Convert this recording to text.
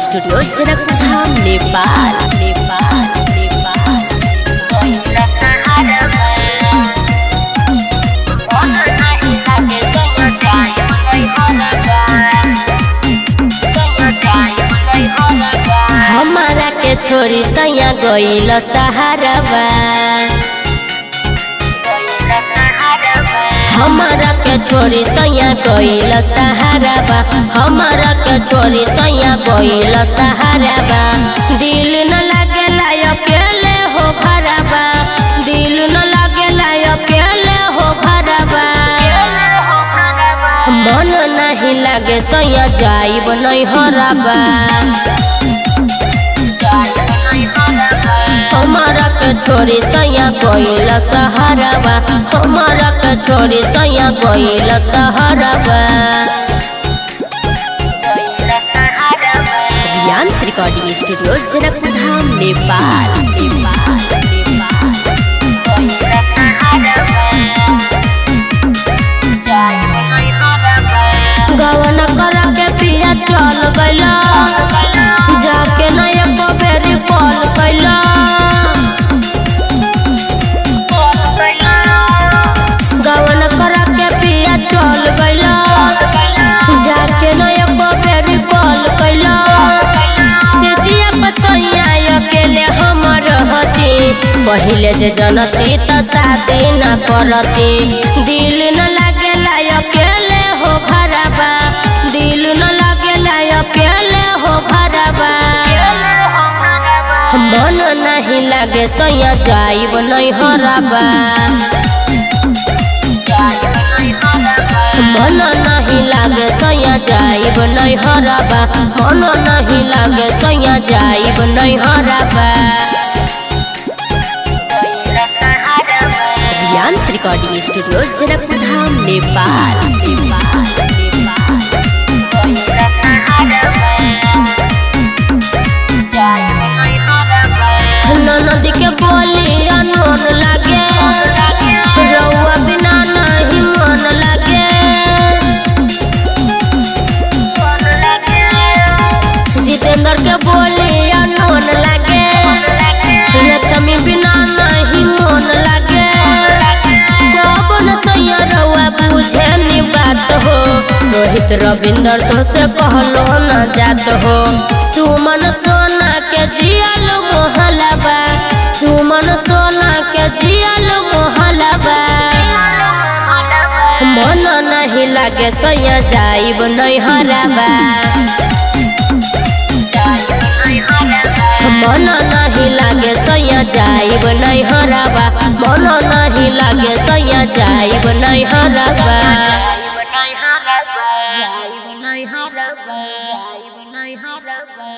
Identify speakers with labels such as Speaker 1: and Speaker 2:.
Speaker 1: Studio Janakpur Dham Nepal. हमारा के छोरी सैया गइल सहारवा, हमारा के छोरी सैया गइल सहारवा, हमारा के छोरी सैया गइल सहारवा। दिल न लागेला अकेले हो घरवा, दिल न लागेला अकेले हो घरवा। मन नहीं लागे सैया जाइब नहीं हरवा, हमारा के छोरी सैया गइल सहारवा, हमारा के छोरी सैया गइल सहारवा। रियांस रिकॉर्डिंग स्टूडियो जनकपुर धाम नेपाल। गवन करा के पिया चल गइला, जाके न एको बेरी कॉल कैला। गवन करा के पिया चल गइला, जाके न एको बेरी कॉल कैला। सेतिया पसैया अकेले हम रहती, पहिले जे जनती त शादी न करती। दिल न लागेला अकेले हो घरवा, दिल न लागेला अकेले हो घरवा। मन नहीं लागे सैया जाइब नहीं हरवा, मन नहीं लागे सैया जाइब नहीं हरवा, मन नहीं लागे सैया जाइब नहीं हरवा। रियांस रिकॉर्डिंग स्टूडियो जनकपुर धाम नेपाल। ननद के बोली अनोन लागे, रउआ बिना नहीं मन लागे। जितेंद्र के बोली अनोन लागे, लक्ष्मी बिना नहीं मन लागे। जब न सैया रउआ बुझे नी बात हो, रोहित रविंद्र तो से कहलो न जात हो। सुमन सोना के जियल मोहलबा, सुमन सोना के जियल मोहलबा। मन नहीं लागे सैया जाइब नहीं हरवा, मन नहीं लागे सैया जाइब नहीं हरवा, मन नहीं लागे सैया जाइब नहीं हरवा, जाइब नहीं हरवा, जाइब नहीं हरवा।